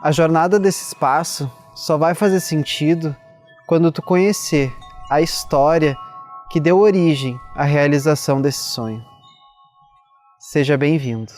A jornada desse espaço só vai fazer sentido quando tu conhecer a história que deu origem à realização desse sonho. Seja bem-vindo.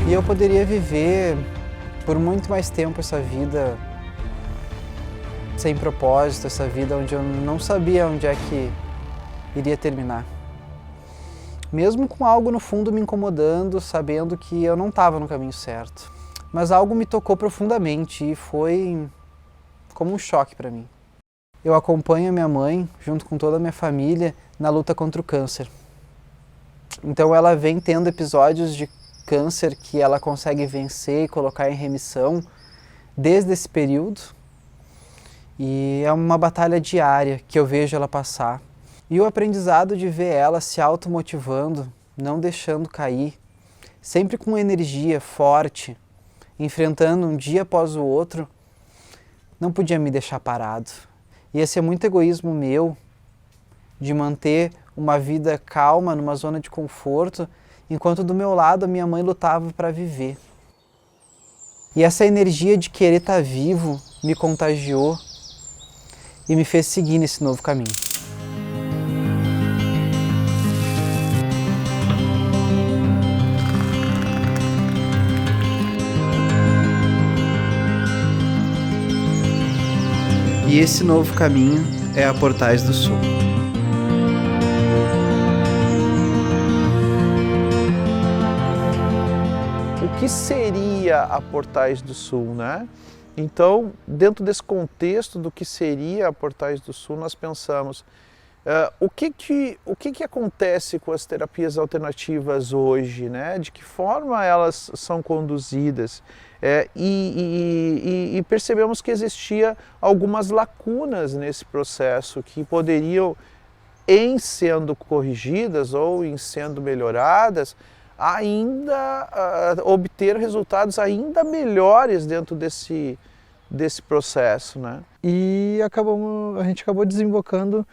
E eu poderia viver por muito mais tempo essa vida sem propósito, essa vida onde eu não sabia onde é que iria terminar. Mesmo com algo no fundo me incomodando, sabendo que eu não estava no caminho certo. Mas algo me tocou profundamente e foi como um choque para mim. Eu acompanho a minha mãe, junto com toda a minha família, na luta contra o câncer. Então ela vem tendo episódios de câncer que ela consegue vencer e colocar em remissão desde esse período. E é uma batalha diária que eu vejo ela passar. E o aprendizado de ver ela se automotivando, não deixando cair, sempre com energia forte, enfrentando um dia após o outro, não podia me deixar parado. Ia ser muito egoísmo meu de manter uma vida calma, numa zona de conforto, enquanto do meu lado a minha mãe lutava para viver. E essa energia de querer estar vivo me contagiou e me fez seguir nesse novo caminho. E esse novo caminho é a Portais do Sul. O que seria a Portais do Sul, né? Então, dentro desse contexto do que seria a Portais do Sul, nós pensamos o que acontece com as terapias alternativas hoje, né? De que forma elas são conduzidas? E percebemos que existia algumas lacunas nesse processo que poderiam, em sendo corrigidas ou em sendo melhoradas, ainda obter resultados ainda melhores dentro desse processo, né? E a gente acabou desembocando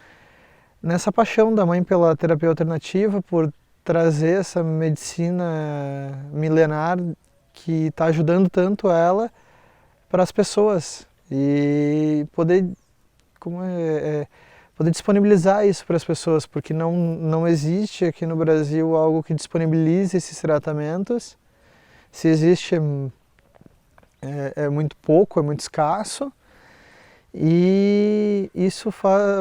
nessa paixão da mãe pela terapia alternativa, por trazer essa medicina milenar que está ajudando tanto ela para as pessoas e poder poder disponibilizar isso para as pessoas, porque não existe aqui no Brasil algo que disponibilize esses tratamentos. Se existe, é muito pouco, é muito escasso, e isso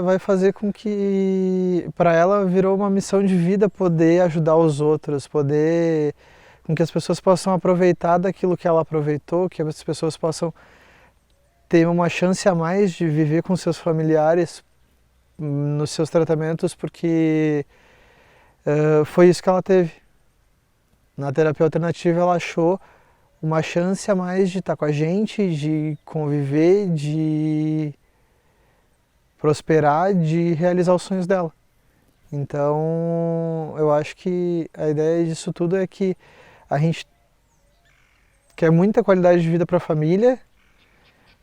vai fazer com que, para ela, virou uma missão de vida poder ajudar os outros, poder com que as pessoas possam aproveitar daquilo que ela aproveitou, que as pessoas possam ter uma chance a mais de viver com seus familiares nos seus tratamentos, porque foi isso que ela teve. Na terapia alternativa ela achou uma chance a mais de estar com a gente, de conviver, de prosperar, de realizar os sonhos dela. Então eu acho que a ideia disso tudo é que a gente quer muita qualidade de vida para a família,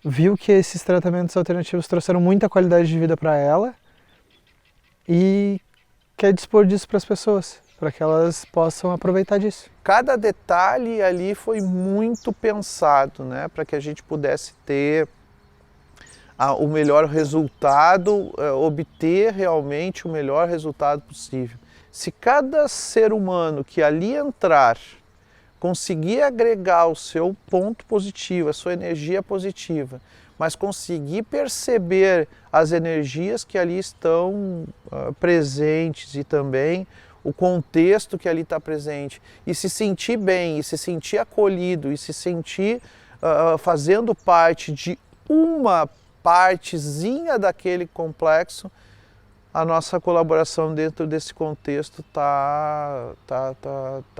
viu que esses tratamentos alternativos trouxeram muita qualidade de vida para ela e quer dispor disso para as pessoas, para que elas possam aproveitar disso. Cada detalhe ali foi muito pensado, né, para que a gente pudesse ter o melhor resultado, obter realmente o melhor resultado possível. Se cada ser humano que ali entrar conseguir agregar o seu ponto positivo, a sua energia positiva, mas conseguir perceber as energias que ali estão presentes e também o contexto que ali está presente, e se sentir bem, e se sentir acolhido, e se sentir fazendo parte de uma partezinha daquele complexo, a nossa colaboração dentro desse contexto tá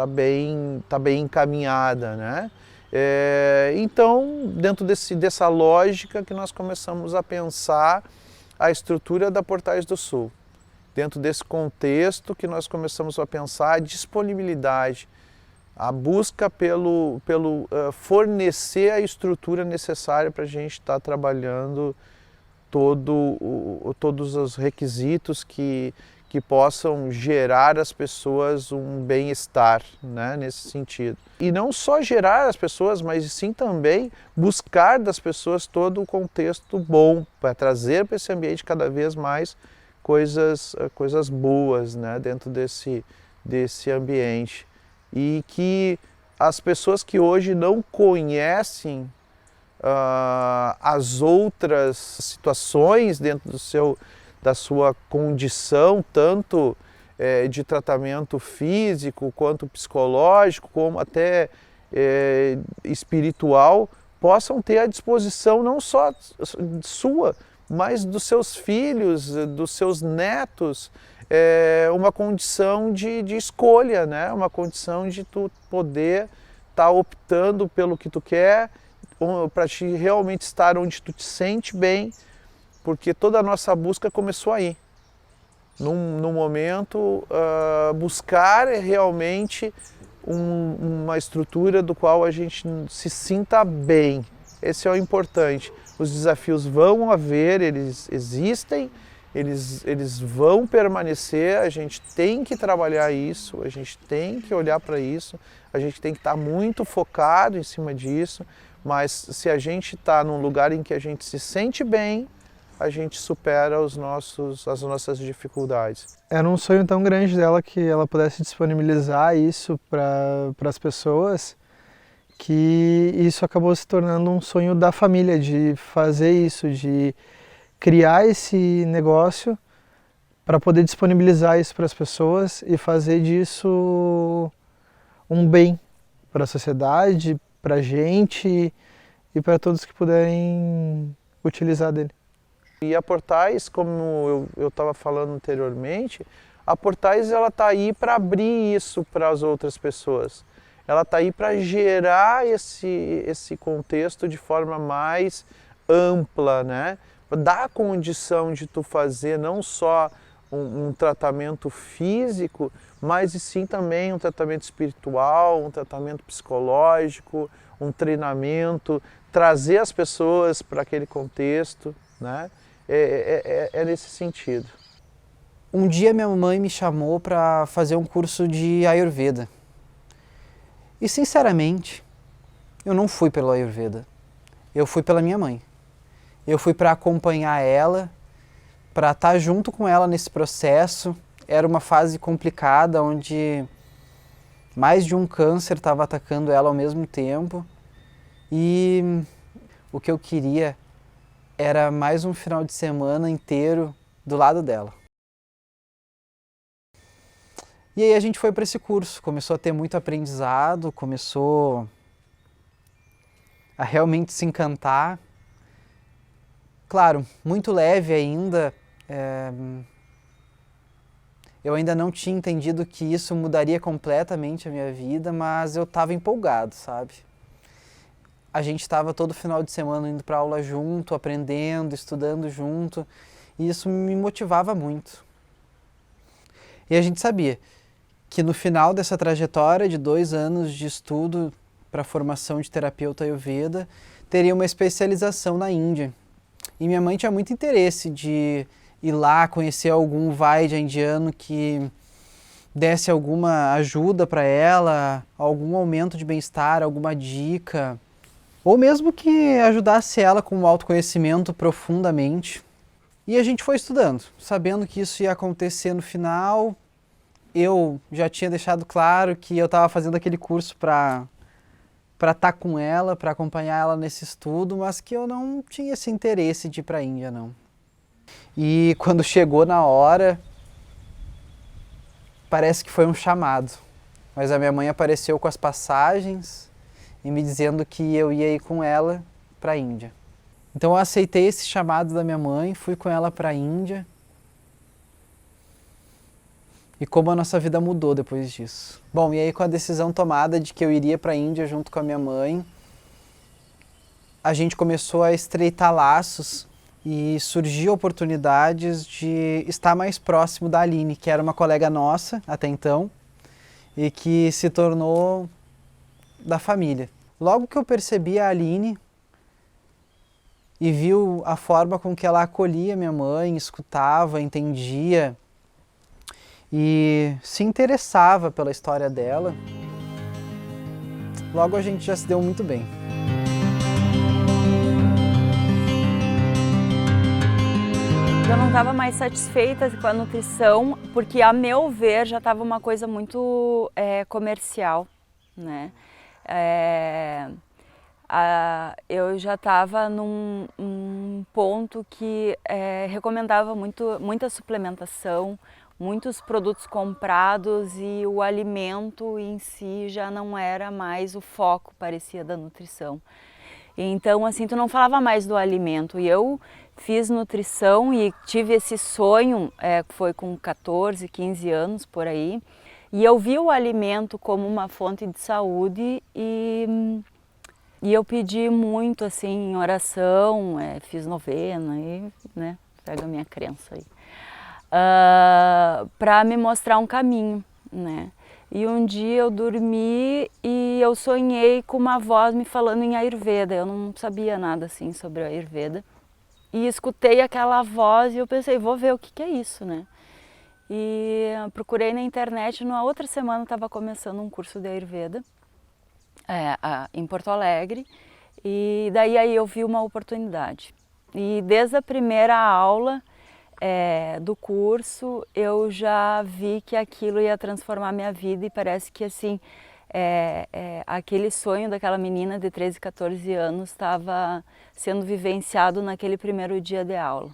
bem encaminhada, né? Então, dentro dessa lógica que nós começamos a pensar a estrutura da Portais do Sul. Dentro desse contexto que nós começamos a pensar a disponibilidade, a busca pelo fornecer a estrutura necessária para a gente estar trabalhando todos os requisitos que possam gerar às pessoas um bem-estar, né, nesse sentido. E não só gerar às pessoas, mas sim também buscar das pessoas todo o contexto bom, para trazer para esse ambiente cada vez mais coisas boas, né, dentro desse ambiente. E que as pessoas que hoje não conhecem as outras situações dentro da sua condição, tanto de tratamento físico, quanto psicológico, como até espiritual, possam ter à disposição não só sua, mas dos seus filhos, dos seus netos, uma condição de escolha, né? Uma condição de tu poder estar optando pelo que tu quer, para te realmente estar onde tu te sente bem, porque toda a nossa busca começou aí. Num momento, buscar realmente uma estrutura do qual a gente se sinta bem. Esse é o importante. Os desafios vão haver, eles existem, eles vão permanecer, a gente tem que trabalhar isso, a gente tem que olhar para isso, a gente tem que estar muito focado em cima disso, mas se a gente está num lugar em que a gente se sente bem, a gente supera as nossas dificuldades. Era um sonho tão grande dela que ela pudesse disponibilizar isso para as pessoas, que isso acabou se tornando um sonho da família, de fazer isso, de criar esse negócio para poder disponibilizar isso para as pessoas e fazer disso um bem para a sociedade, para a gente e para todos que puderem utilizar dele. E a Portais, como eu estava falando anteriormente, a Portais ela está aí para abrir isso para as outras pessoas. Ela está aí para gerar esse contexto de forma mais ampla, né? Dar a condição de tu fazer não só um tratamento físico, mas e sim também um tratamento espiritual, um tratamento psicológico, um treinamento, trazer as pessoas para aquele contexto, né? É nesse sentido. Um dia minha mãe me chamou para fazer um curso de Ayurveda. E sinceramente, eu não fui pelo Ayurveda. Eu fui pela minha mãe. Eu fui para acompanhar ela, para estar junto com ela nesse processo. Era uma fase complicada, onde mais de um câncer estava atacando ela ao mesmo tempo. E o que eu queria era mais um final de semana inteiro do lado dela. E aí a gente foi para esse curso, começou a ter muito aprendizado, começou a realmente se encantar. Claro, muito leve ainda, eu ainda não tinha entendido que isso mudaria completamente a minha vida, mas eu estava empolgado, sabe? A gente estava todo final de semana indo para aula junto, aprendendo, estudando junto, e isso me motivava muito. E a gente sabia que no final dessa trajetória de 2 anos de estudo para a formação de terapeuta Ayurveda, teria uma especialização na Índia. E minha mãe tinha muito interesse de ir lá conhecer algum vaidya indiano que desse alguma ajuda para ela, algum aumento de bem-estar, alguma dica, ou mesmo que ajudasse ela com o autoconhecimento profundamente. E a gente foi estudando, sabendo que isso ia acontecer no final. Eu já tinha deixado claro que eu estava fazendo aquele curso para para estar com ela, para acompanhar ela nesse estudo, mas que eu não tinha esse interesse de ir para a Índia, não. E quando chegou na hora, parece que foi um chamado, mas a minha mãe apareceu com as passagens e me dizendo que eu ia ir com ela para a Índia. Então eu aceitei esse chamado da minha mãe, fui com ela para a Índia. E como a nossa vida mudou depois disso. Bom, e aí com a decisão tomada de que eu iria para a Índia junto com a minha mãe, a gente começou a estreitar laços e surgiu oportunidades de estar mais próximo da Aline, que era uma colega nossa até então e que se tornou da família. Logo que eu percebi a Aline e viu a forma com que ela acolhia minha mãe, escutava, entendia e se interessava pela história dela, logo a gente já se deu muito bem. Eu não estava mais satisfeita com a nutrição, porque a meu ver já estava uma coisa muito comercial, né? Eu já estava num ponto que recomendava muita suplementação, muitos produtos comprados e o alimento em si já não era mais o foco, parecia, da nutrição. Então, assim, tu não falava mais do alimento. E eu fiz nutrição e tive esse sonho, foi com 14, 15 anos, por aí. E eu vi o alimento como uma fonte de saúde e eu pedi muito, assim, em oração, fiz novena e, né, pega a minha crença aí. Para me mostrar um caminho, né? E um dia eu dormi e eu sonhei com uma voz me falando em Ayurveda. Eu não sabia nada assim sobre a Ayurveda. E escutei aquela voz e eu pensei, vou ver o que é isso, né? E procurei na internet, na outra semana estava começando um curso de Ayurveda em Porto Alegre. E daí aí eu vi uma oportunidade. E desde a primeira aula do curso, eu já vi que aquilo ia transformar minha vida e parece que assim, aquele sonho daquela menina de 13, 14 anos estava sendo vivenciado naquele primeiro dia de aula,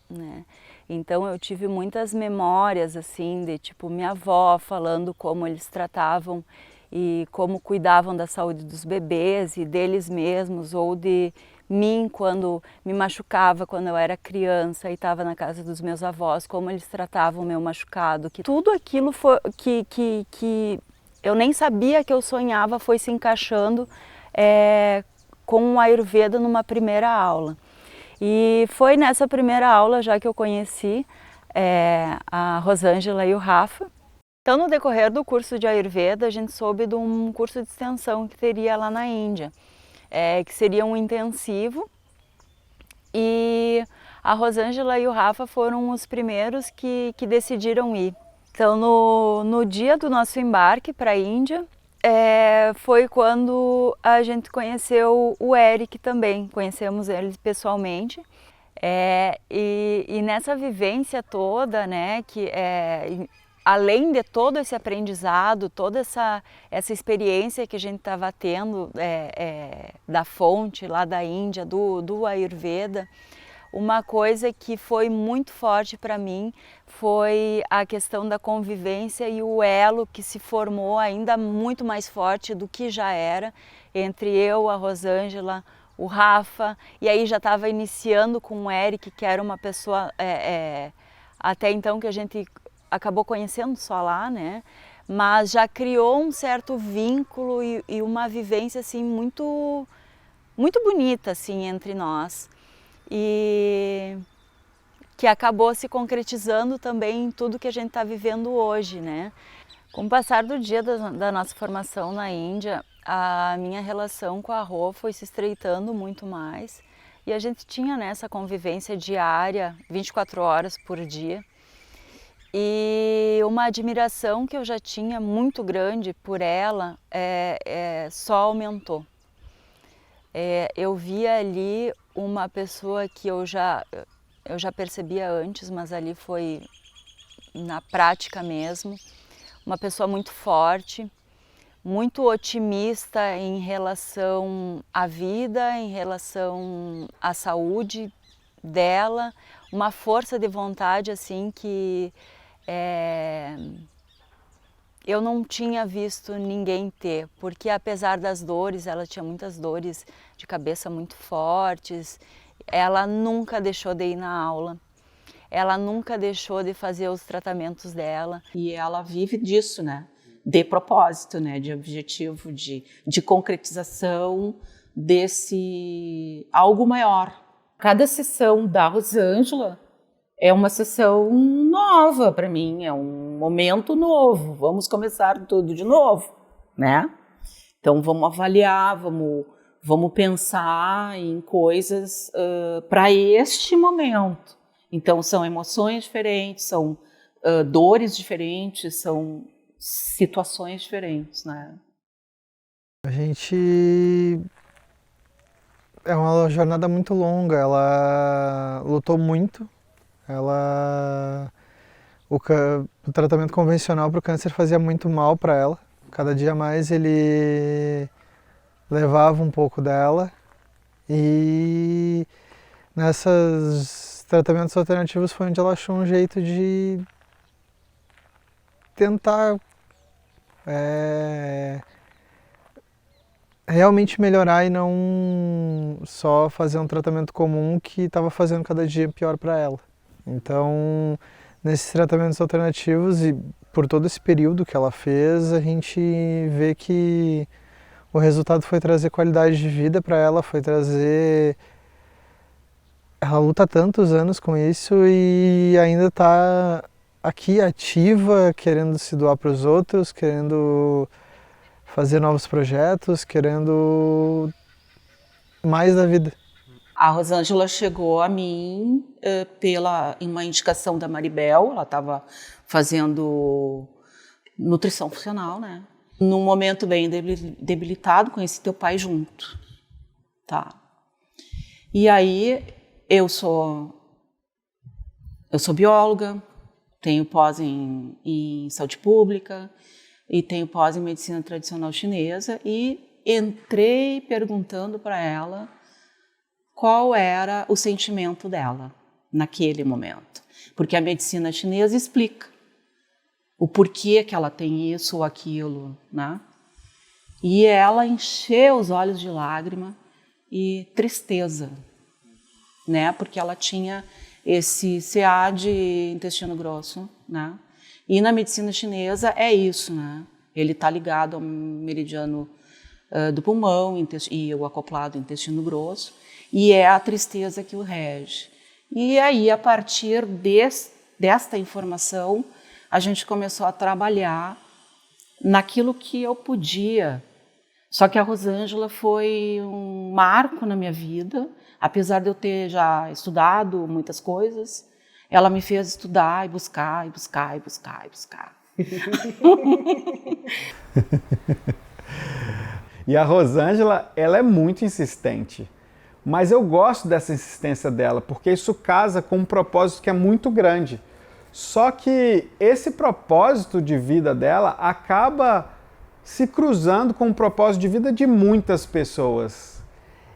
né? Então eu tive muitas memórias assim de tipo minha avó falando como eles tratavam e como cuidavam da saúde dos bebês e deles mesmos, ou de mim quando me machucava quando eu era criança e estava na casa dos meus avós, como eles tratavam o meu machucado, que tudo aquilo foi, que eu nem sabia que eu sonhava foi se encaixando com o Ayurveda numa primeira aula. E foi nessa primeira aula já que eu conheci a Rosângela e o Rafa. Então no decorrer do curso de Ayurveda a gente soube de um curso de extensão que teria lá na Índia. Que seria um intensivo, e a Rosângela e o Rafa foram os primeiros que decidiram ir. Então no dia do nosso embarque para a Índia, foi quando a gente conheceu o Eric também, conhecemos ele pessoalmente. E nessa vivência toda, né, que além de todo esse aprendizado, toda essa experiência que a gente estava tendo da fonte lá da Índia, do Ayurveda, uma coisa que foi muito forte para mim foi a questão da convivência e o elo que se formou ainda muito mais forte do que já era entre eu, a Rosângela, o Rafa, e aí já estava iniciando com o Eric, que era uma pessoa até então que a gente acabou conhecendo só lá, né? Mas já criou um certo vínculo e uma vivência assim muito bonita assim entre nós, e que acabou se concretizando também em tudo que a gente está vivendo hoje, né? Com o passar do dia da nossa formação na Índia, a minha relação com a Rô foi se estreitando muito mais e a gente tinha nessa convivência diária, 24 horas por dia. E uma admiração que eu já tinha muito grande por ela só aumentou. Eu via ali uma pessoa que eu já percebia antes, mas ali foi na prática mesmo, uma pessoa muito forte, muito otimista em relação à vida, em relação à saúde dela, uma força de vontade assim que eu não tinha visto ninguém ter, porque apesar das dores, ela tinha muitas dores de cabeça muito fortes, ela nunca deixou de ir na aula, ela nunca deixou de fazer os tratamentos dela. E ela vive disso, né? De propósito, né? De objetivo, de concretização desse algo maior. Cada sessão da Rosângela é uma sessão nova para mim, é um momento novo. Vamos começar tudo de novo, né? Então vamos avaliar, vamos pensar em coisas para este momento. Então são emoções diferentes, são dores diferentes, são situações diferentes, né? A gente... É uma jornada muito longa, ela lutou muito, o tratamento convencional para o câncer fazia muito mal para ela, cada dia mais ele levava um pouco dela e nesses tratamentos alternativos foi onde ela achou um jeito de tentar realmente melhorar e não só fazer um tratamento comum que estava fazendo cada dia pior para ela. Então, nesses tratamentos alternativos e por todo esse período que ela fez, a gente vê que o resultado foi trazer qualidade de vida para ela, foi trazer... Ela luta há tantos anos com isso e ainda está aqui ativa, querendo se doar para os outros, querendo fazer novos projetos, querendo mais da vida. A Rosângela chegou a mim em uma indicação da Maribel, ela estava fazendo nutrição funcional, né? Num momento bem debilitado, conheci teu pai junto, tá? E aí eu sou bióloga, tenho pós em saúde pública e tenho pós em medicina tradicional chinesa e entrei perguntando para ela qual era o sentimento dela naquele momento. Porque a medicina chinesa explica o porquê que ela tem isso ou aquilo, né? E ela encheu os olhos de lágrima e tristeza, né? Porque ela tinha esse CA de intestino grosso, né? E na medicina chinesa é isso, né? Ele está ligado ao meridiano do pulmão e o acoplado ao intestino grosso, e é a tristeza que o rege. E aí, a partir desta informação, a gente começou a trabalhar naquilo que eu podia. Só que a Rosângela foi um marco na minha vida, apesar de eu ter já estudado muitas coisas, ela me fez estudar e buscar, e buscar, e buscar, e buscar. E a Rosângela, ela é muito insistente, mas eu gosto dessa insistência dela, porque isso casa com um propósito que é muito grande. Só que esse propósito de vida dela acaba se cruzando com o propósito de vida de muitas pessoas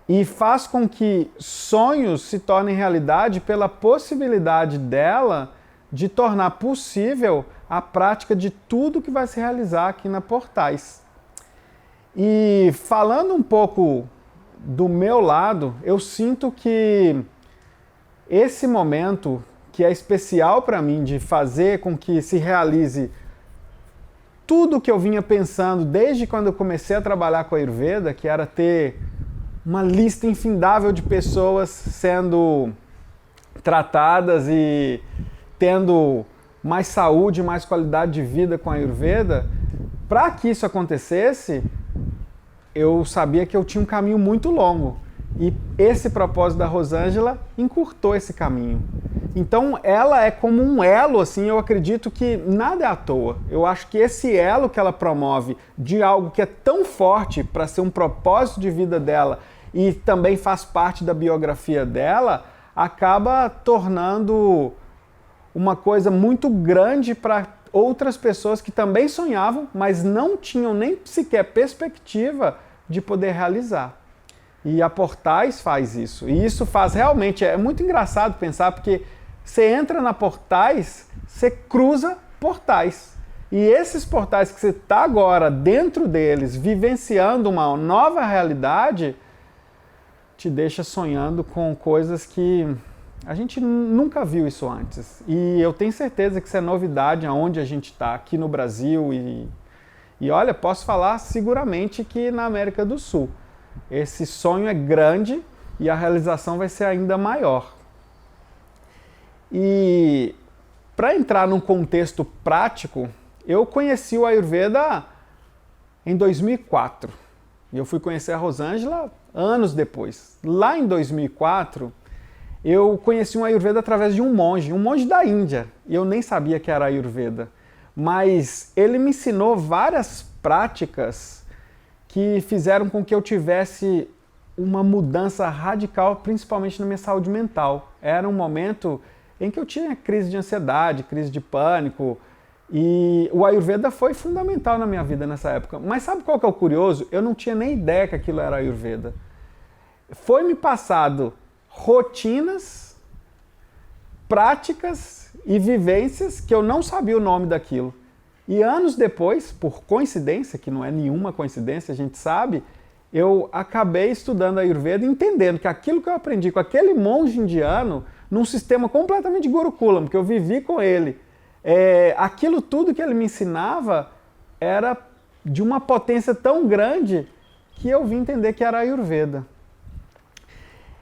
e faz com que sonhos se tornem realidade pela possibilidade dela de tornar possível a prática de tudo que vai se realizar aqui na Portais. E falando um pouco do meu lado, eu sinto que esse momento, que é especial para mim, de fazer com que se realize tudo que eu vinha pensando desde quando eu comecei a trabalhar com a Ayurveda, que era ter uma lista infindável de pessoas sendo tratadas e tendo mais saúde, mais qualidade de vida com a Ayurveda. Para que isso acontecesse, eu sabia que eu tinha um caminho muito longo. E esse propósito da Rosângela encurtou esse caminho. Então ela é como um elo, assim, eu acredito que nada é à toa. Eu acho que esse elo que ela promove de algo que é tão forte para ser um propósito de vida dela e também faz parte da biografia dela, acaba tornando uma coisa muito grande para outras pessoas que também sonhavam, mas não tinham nem sequer perspectiva de poder realizar. E a Portais faz isso. E isso faz realmente, é muito engraçado pensar, porque você entra na Portais, você cruza portais. E esses portais que você está agora dentro deles, vivenciando uma nova realidade, te deixa sonhando com coisas que a gente nunca viu isso antes. E eu tenho certeza que isso é novidade aonde a gente está, aqui no Brasil. E olha, posso falar seguramente que na América do Sul. Esse sonho é grande e a realização vai ser ainda maior. E para entrar num contexto prático, eu conheci o Ayurveda em 2004. E eu fui conhecer a Rosângela anos depois. Lá em 2004, eu conheci um Ayurveda através de um monge da Índia. E eu nem sabia que era Ayurveda. Mas ele me ensinou várias práticas que fizeram com que eu tivesse uma mudança radical, principalmente na minha saúde mental. Era um momento em que eu tinha crise de ansiedade, crise de pânico, e o Ayurveda foi fundamental na minha vida nessa época. Mas sabe qual que é o curioso? Eu não tinha nem ideia que aquilo era Ayurveda. Foi me passado rotinas, práticas e vivências que eu não sabia o nome daquilo. E anos depois, por coincidência, que não é nenhuma coincidência, a gente sabe, eu acabei estudando Ayurveda, entendendo que aquilo que eu aprendi com aquele monge indiano, num sistema completamente Gurukulam, que eu vivi com ele, aquilo tudo que ele me ensinava era de uma potência tão grande que eu vim entender que era Ayurveda.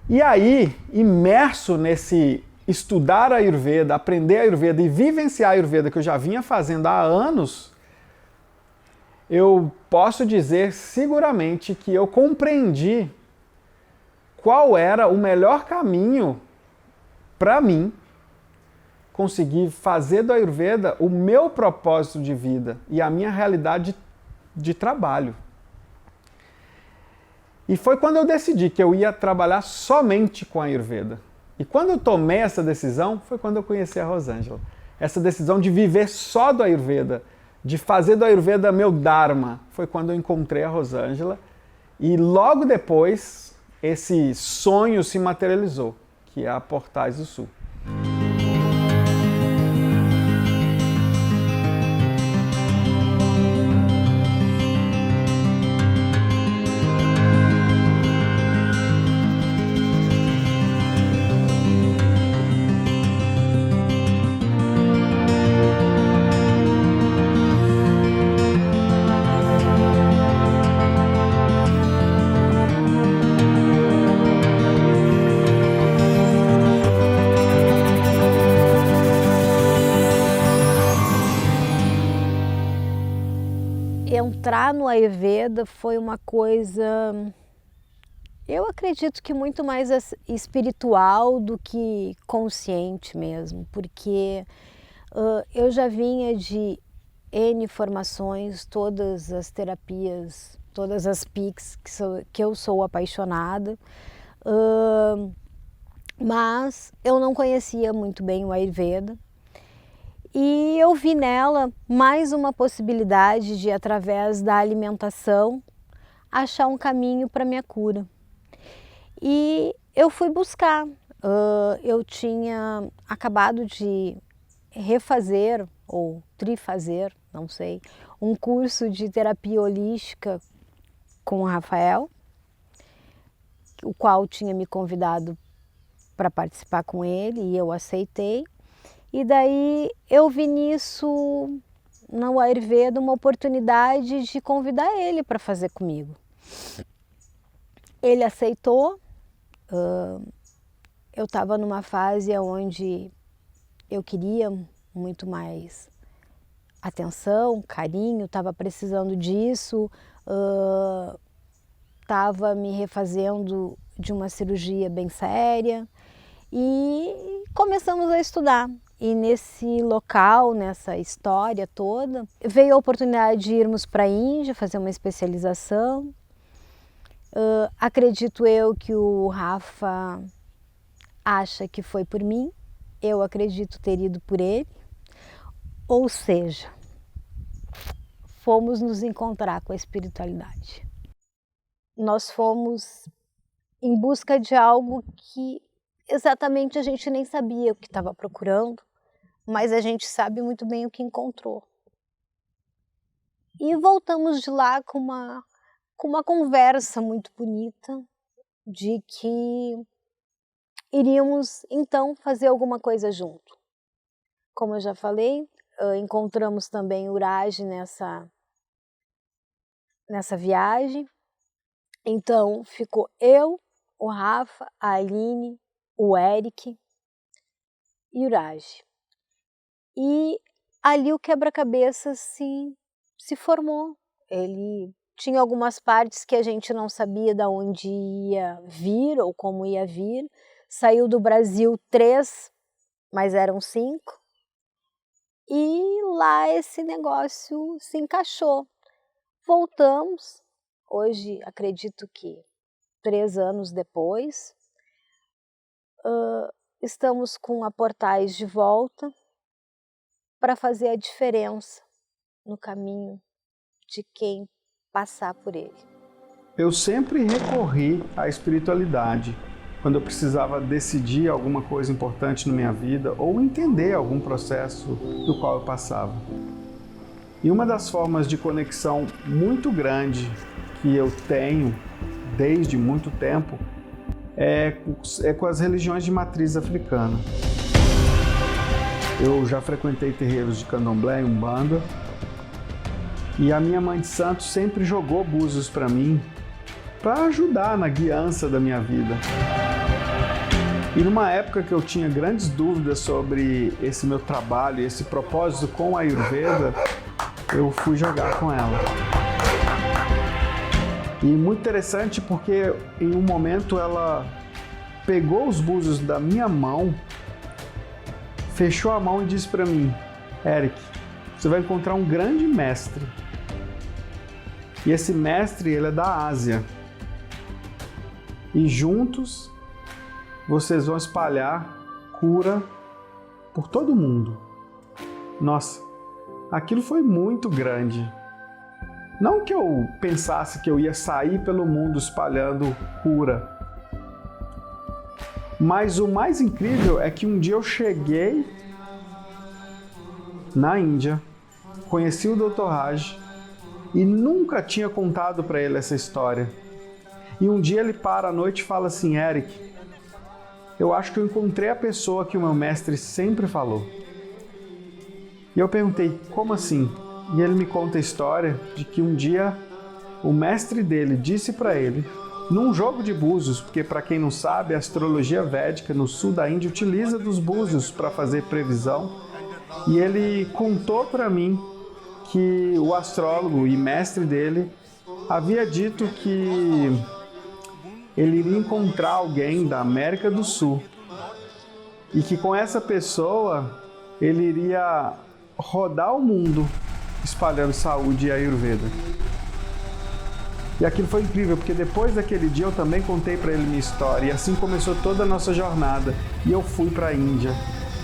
E aí, imerso nesse estudar Ayurveda, aprender Ayurveda e vivenciar Ayurveda que eu já vinha fazendo há anos, eu posso dizer seguramente que eu compreendi qual era o melhor caminho para mim conseguir fazer do Ayurveda o meu propósito de vida e a minha realidade de trabalho. E foi quando eu decidi que eu ia trabalhar somente com a Ayurveda. E quando eu tomei essa decisão, foi quando eu conheci a Rosângela. Essa decisão de viver só do Ayurveda, de fazer do Ayurveda meu Dharma, foi quando eu encontrei a Rosângela. E logo depois, esse sonho se materializou, que é a Portais do Sul. Entrar no Ayurveda foi uma coisa, eu acredito que muito mais espiritual do que consciente mesmo, porque eu já vinha de N formações, todas as terapias, todas as PICs que eu sou apaixonada, mas eu não conhecia muito bem o Ayurveda. E eu vi nela mais uma possibilidade de, através da alimentação, achar um caminho para minha cura. E eu fui buscar. Eu tinha acabado de refazer, ou trifazer, não sei, um curso de terapia holística com o Rafael, o qual tinha me convidado para participar com ele e eu aceitei. E daí eu vi nisso, no Ayurveda, uma oportunidade de convidar ele para fazer comigo. Ele aceitou. Eu estava numa fase onde eu queria muito mais atenção, carinho, estava precisando disso, estava me refazendo de uma cirurgia bem séria e começamos a estudar. E nesse local, nessa história toda, veio a oportunidade de irmos para a Índia fazer uma especialização. Acredito eu que o Rafa acha que foi por mim, eu acredito ter ido por ele, ou seja, fomos nos encontrar com a espiritualidade. Nós fomos em busca de algo que exatamente a gente nem sabia o que estava procurando, mas a gente sabe muito bem o que encontrou. E voltamos de lá com uma conversa muito bonita de que iríamos então fazer alguma coisa junto. Como eu já falei, encontramos também o Uraj nessa viagem. Então ficou eu, o Rafa, a Aline, o Eric e o Uraj. E ali o quebra-cabeça se formou. Ele tinha algumas partes que a gente não sabia de onde ia vir ou como ia vir. Saiu do Brasil 3, mas eram 5. E lá esse negócio se encaixou. Voltamos, hoje acredito que 3 anos depois, estamos com a Portais de volta para fazer a diferença no caminho de quem passar por ele. Eu sempre recorri à espiritualidade quando eu precisava decidir alguma coisa importante na minha vida ou entender algum processo do qual eu passava. E uma das formas de conexão muito grande que eu tenho desde muito tempo é com as religiões de matriz africana. Eu já frequentei terreiros de candomblé e umbanda e a minha mãe de santo sempre jogou búzios para mim para ajudar na guiança da minha vida. E numa época que eu tinha grandes dúvidas sobre esse meu trabalho, esse propósito com a Ayurveda, eu fui jogar com ela. E muito interessante porque em um momento ela pegou os búzios da minha mão, fechou a mão e disse para mim: Eric, você vai encontrar um grande mestre. E esse mestre, ele é da Ásia. E juntos vocês vão espalhar cura por todo mundo. Nossa, aquilo foi muito grande. Não que eu pensasse que eu ia sair pelo mundo espalhando cura. Mas o mais incrível é que um dia eu cheguei na Índia, conheci o Dr. Raj e nunca tinha contado para ele essa história. E um dia ele para à noite e fala assim: Eric, eu acho que eu encontrei a pessoa que o meu mestre sempre falou. E eu perguntei, como assim? E ele me conta a história de que um dia o mestre dele disse para ele, num jogo de búzios, porque para quem não sabe, a astrologia védica no sul da Índia utiliza dos búzios para fazer previsão. E ele contou para mim que o astrólogo e mestre dele havia dito que ele iria encontrar alguém da América do Sul e que com essa pessoa ele iria rodar o mundo espalhando saúde e Ayurveda. E aquilo foi incrível, porque depois daquele dia eu também contei para ele minha história e assim começou toda a nossa jornada. E eu fui para a Índia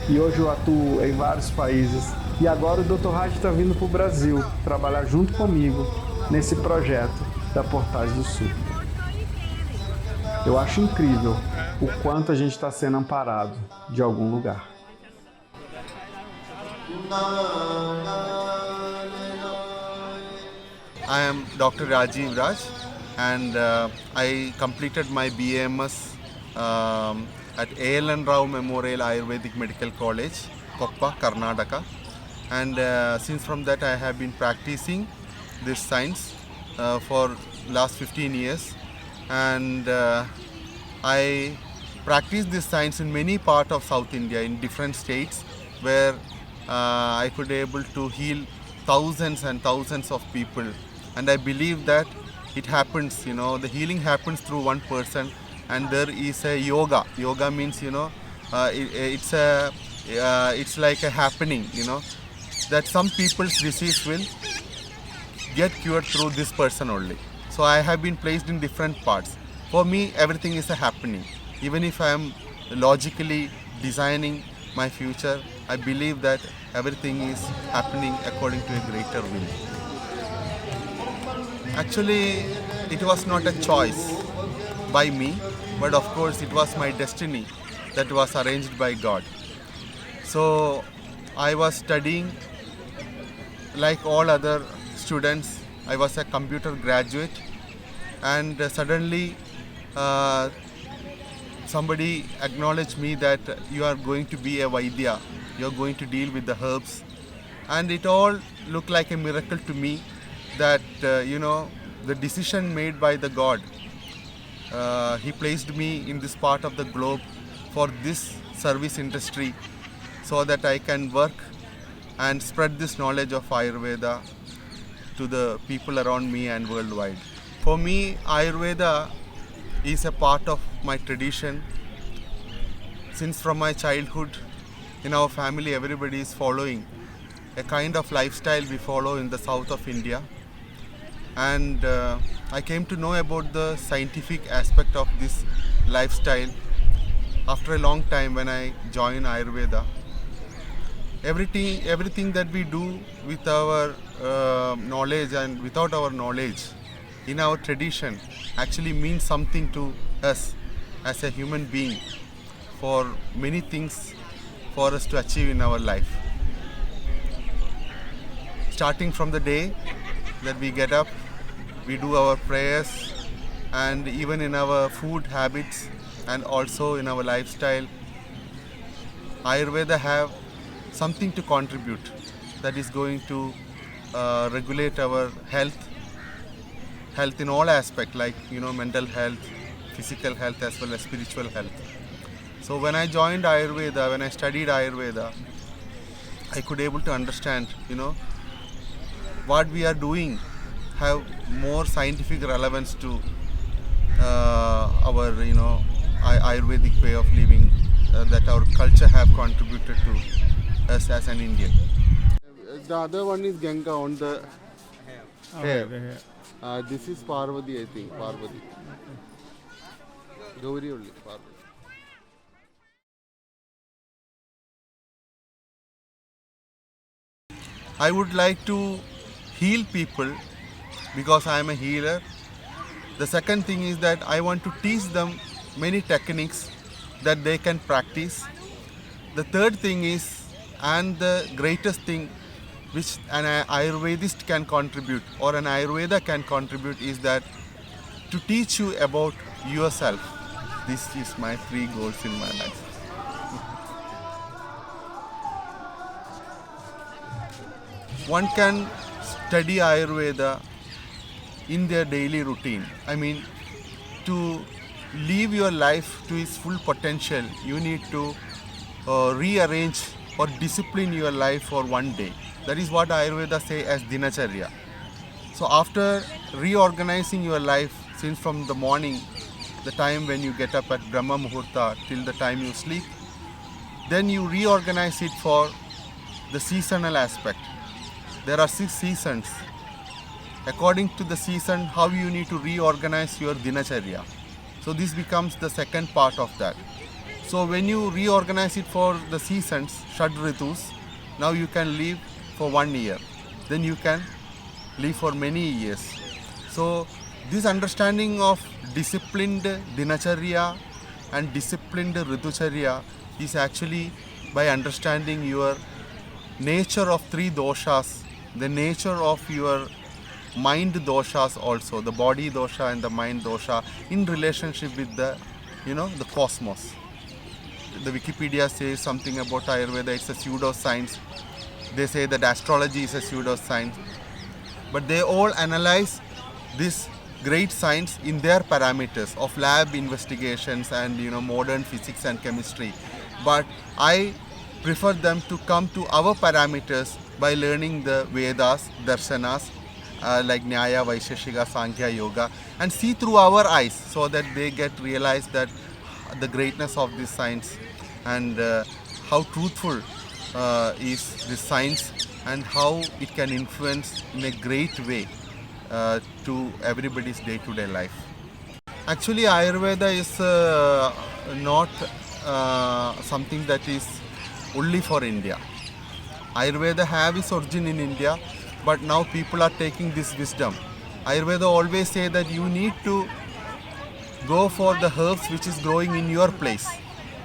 e hoje eu atuo em vários países. E agora o Dr. Raj está vindo para o Brasil trabalhar junto comigo nesse projeto da Portais do Sul. Eu acho incrível o quanto a gente está sendo amparado de algum lugar. I am Dr. Rajiv Raj and I completed my BAMS at A.L.N. Rao Memorial Ayurvedic Medical College, Koppa, Karnataka. And since from that I have been practicing this science for last 15 years. And I practice this science in many parts of South India, in different states, where I could able to heal thousands and thousands of people. And I believe that it happens, the healing happens through one person, and there is a yoga. Yoga means, it's like a happening, that some people's disease will get cured through this person only. So I have been placed in different parts. For me, everything is a happening. Even if I am logically designing my future. I believe that everything is happening according to a greater will. Actually, it was not a choice by me, but of course it was my destiny that was arranged by God. So I was studying like all other students. I was a computer graduate, and suddenly somebody acknowledged me that you are going to be a Vaidya, you are going to deal with the herbs, and it all looked like a miracle to me that the decision made by the God, He placed me in this part of the globe for this service industry so that I can work and spread this knowledge of Ayurveda to the people around me and worldwide. For me, Ayurveda is a part of my tradition. Since from my childhood, in our family, everybody is following a kind of lifestyle we follow in the south of India. And I came to know about the scientific aspect of this lifestyle after a long time when I joined Ayurveda. Everything that we do with our knowledge and without our knowledge in our tradition actually means something to us as a human being, for many things for us to achieve in our life. Starting from the day that we get up, we do our prayers, and even in our food habits and also in our lifestyle, Ayurveda have something to contribute that is going to regulate our health in all aspects, like mental health, physical health as well as spiritual health. So when I joined Ayurveda, when I studied Ayurveda, I could able to understand what we are doing have more scientific relevance to our Ayurvedic way of living that our culture have contributed to us as an Indian. The other one is Ganga on the hair. This is Parvati, I think. Parvati. Gauri only. Parvati. I would like to heal people because I am a healer. The second thing is that I want to teach them many techniques that they can practice. The third thing is, and the greatest thing which an Ayurvedist can contribute or an Ayurveda can contribute, is that to teach you about yourself. This is my 3 goals in my life. One can study Ayurveda in their daily routine. I mean, to live your life to its full potential, you need to rearrange or discipline your life for one day. That is what Ayurveda say as Dinacharya. So after reorganizing your life, since from the morning, the time when you get up at Brahma Muhurta till the time you sleep, then you reorganize it for the seasonal aspect. There are 6 seasons. According to the season, how you need to reorganize your Dinacharya. So this becomes the second part of that. So when you reorganize it for the seasons, Shad Ritus, now you can live for 1 year. Then you can live for many years. So this understanding of disciplined Dinacharya and disciplined Ritucharya is actually by understanding your nature of 3 doshas, the nature of your mind doshas also, the body dosha and the mind dosha in relationship with the cosmos. The Wikipedia says something about Ayurveda, it's a pseudoscience. They say that astrology is a pseudoscience. But they all analyze this great science in their parameters of lab investigations and modern physics and chemistry. But I prefer them to come to our parameters by learning the Vedas, Darshanas, like Nyaya, Vaisheshika, Sankhya, Yoga, and see through our eyes so that they get realized that the greatness of this science and how truthful is this science and how it can influence in a great way to everybody's day-to-day life. Actually, Ayurveda is not something that is only for India. Ayurveda have its origin in India, but now people are taking this wisdom. Ayurveda always say that you need to go for the herbs which is growing in your place.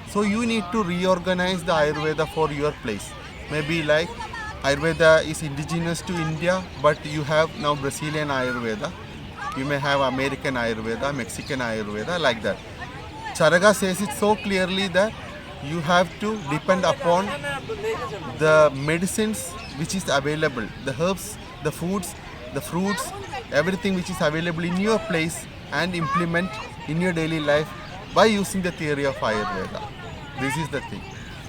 So you need to reorganize the Ayurveda for your place. Maybe like Ayurveda is indigenous to India, but you have now Brazilian Ayurveda. You may have American Ayurveda, Mexican Ayurveda, like that. Charaka says it so clearly that you have to depend upon the medicines which is available, the herbs, the foods, the fruits, everything which is available in your place and implement in your daily life by using the theory of Ayurveda. This is the thing.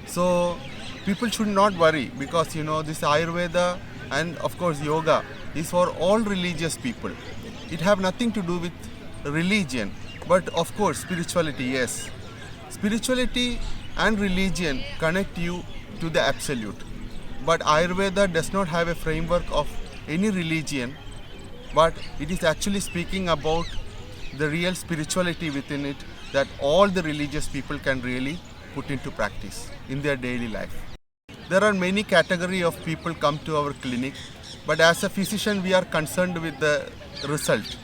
So people should not worry, because this Ayurveda and of course yoga is for all religious people. It have nothing to do with religion, but of course spirituality, yes. Spirituality and religion connect you to the absolute. But Ayurveda does not have a framework of any religion, but it is actually speaking about the real spirituality within it that all the religious people can really put into practice in their daily life. There are many categories of people come to our clinic, but as a physician we are concerned with the result.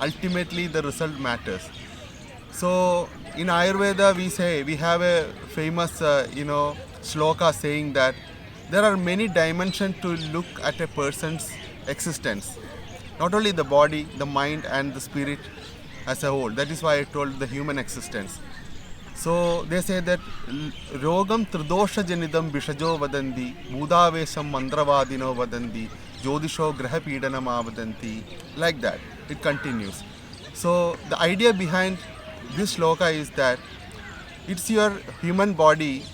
Ultimately the result matters. So in Ayurveda we have a famous shloka saying that there are many dimensions to look at a person's existence. Not only the body, the mind and the spirit as a whole. That is why I told the human existence. So they say that Rogam Tridosha Janidam Bishajo Vadanti, Budavesham Mandravadino Vadanti, Jodisho Graha Pidanama Vadanti, like that. It continues. So the idea behind this shloka is that it's your human body.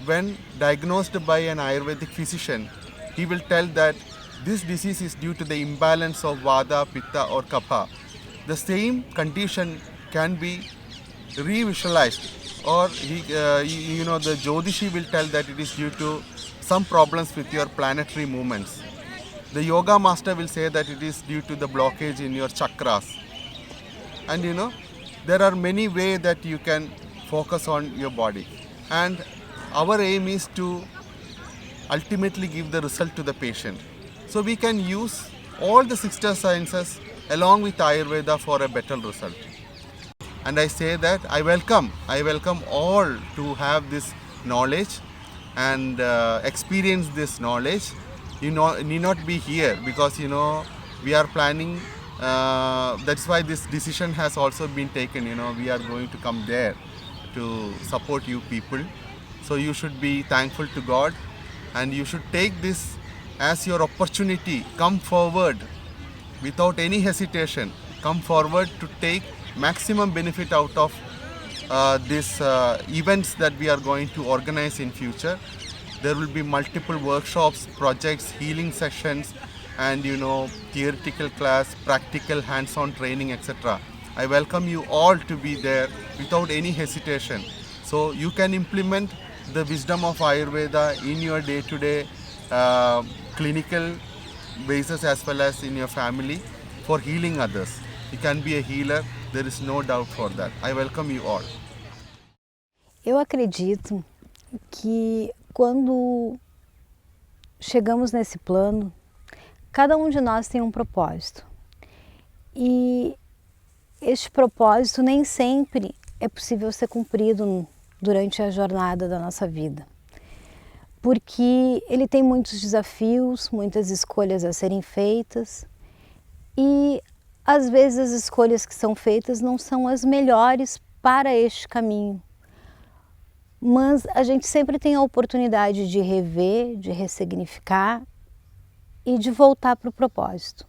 When diagnosed by an Ayurvedic physician, he will tell that this disease is due to the imbalance of Vata, Pitta or Kapha. The same condition can be re-visualized, or the Jyotishi will tell that it is due to some problems with your planetary movements. The yoga master will say that it is due to the blockage in your chakras. And there are many ways that you can focus on your body. And our aim is to ultimately give the result to the patient. So we can use all the sister sciences along with Ayurveda for a better result. And I say that I welcome all to have this knowledge and experience this knowledge. You need not be here, because we are planning. That's why this decision has also been taken. We are going to come there to support you people. So you should be thankful to God, and you should take this as your opportunity. Come forward without any hesitation. Come forward to take maximum benefit out of these events that we are going to organize in future. There will be multiple workshops, projects, healing sessions, and theoretical class, practical hands-on training, etc. I welcome you all to be there without any hesitation. So you can implement the wisdom of Ayurveda in your day-to-day clinical basis as well as in your family for healing others. You can be a healer, there is no doubt for that. I welcome you all. Eu acredito que quando chegamos nesse plano, cada um de nós tem um propósito. E este propósito nem sempre é possível ser cumprido durante a jornada da nossa vida, porque ele tem muitos desafios, muitas escolhas a serem feitas, e às vezes as escolhas que são feitas não são as melhores para este caminho. Mas a gente sempre tem a oportunidade de rever, de ressignificar e de voltar para o propósito.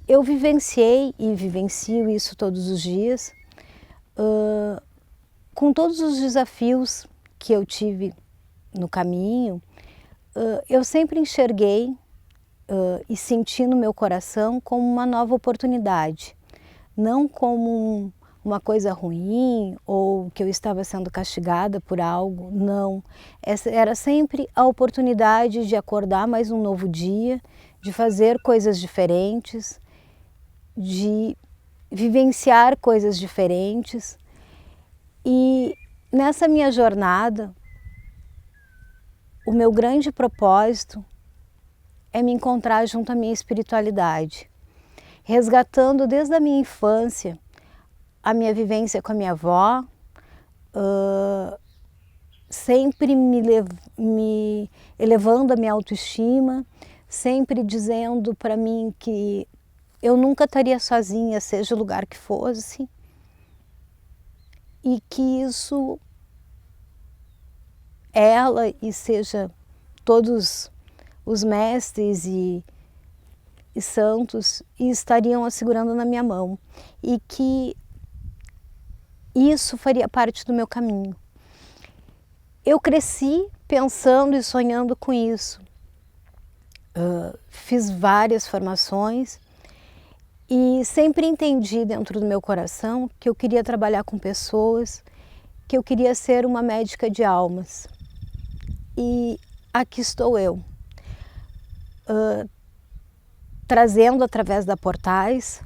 Eu vivenciei e vivencio isso todos os dias, com todos os desafios que eu tive no caminho. Eu sempre enxerguei e senti no meu coração como uma nova oportunidade, não como uma coisa ruim ou que eu estava sendo castigada por algo, não. Essa era sempre a oportunidade de acordar mais um novo dia, de fazer coisas diferentes, de vivenciar coisas diferentes. E nessa minha jornada, o meu grande propósito é me encontrar junto à minha espiritualidade, resgatando desde a minha infância a minha vivência com a minha avó, sempre me elevando a minha autoestima, sempre dizendo para mim que eu nunca estaria sozinha, seja o lugar que fosse, e que isso, ela e seja todos os mestres e santos estariam assegurando na minha mão, e que isso faria parte do meu caminho. Eu cresci pensando e sonhando com isso. Fiz várias formações e sempre entendi dentro do meu coração que eu queria trabalhar com pessoas, que eu queria ser uma médica de almas. E aqui estou eu, trazendo através da Portais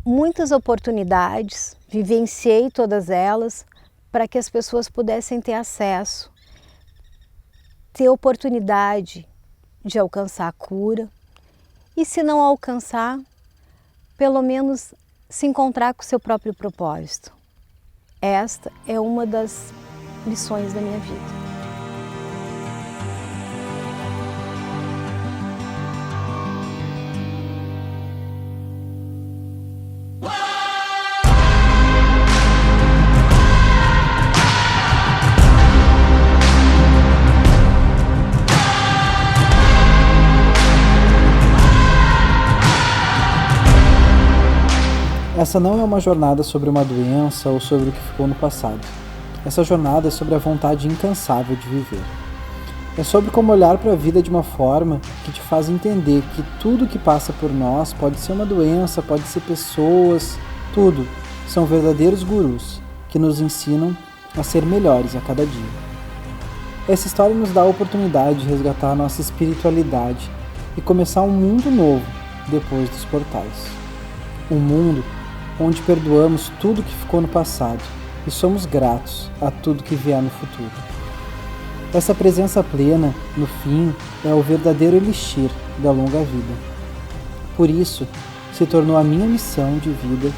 muitas oportunidades, vivenciei todas elas para que as pessoas pudessem ter acesso, ter oportunidade de alcançar a cura e, se não alcançar, pelo menos se encontrar com o seu próprio propósito. Esta é uma das lições da minha vida. Essa não é uma jornada sobre uma doença ou sobre o que ficou no passado. Essa jornada é sobre a vontade incansável de viver. É sobre como olhar para a vida de uma forma que te faz entender que tudo que passa por nós pode ser uma doença, pode ser pessoas, tudo são verdadeiros gurus que nos ensinam a ser melhores a cada dia. Essa história nos dá a oportunidade de resgatar a nossa espiritualidade e começar um mundo novo depois dos portais. Um mundo onde perdoamos tudo que ficou no passado e somos gratos a tudo que vier no futuro. Essa presença plena, no fim, é o verdadeiro elixir da longa vida. Por isso, se tornou a minha missão de vida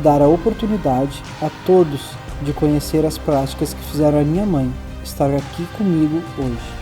dar a oportunidade a todos de conhecer as práticas que fizeram a minha mãe estar aqui comigo hoje.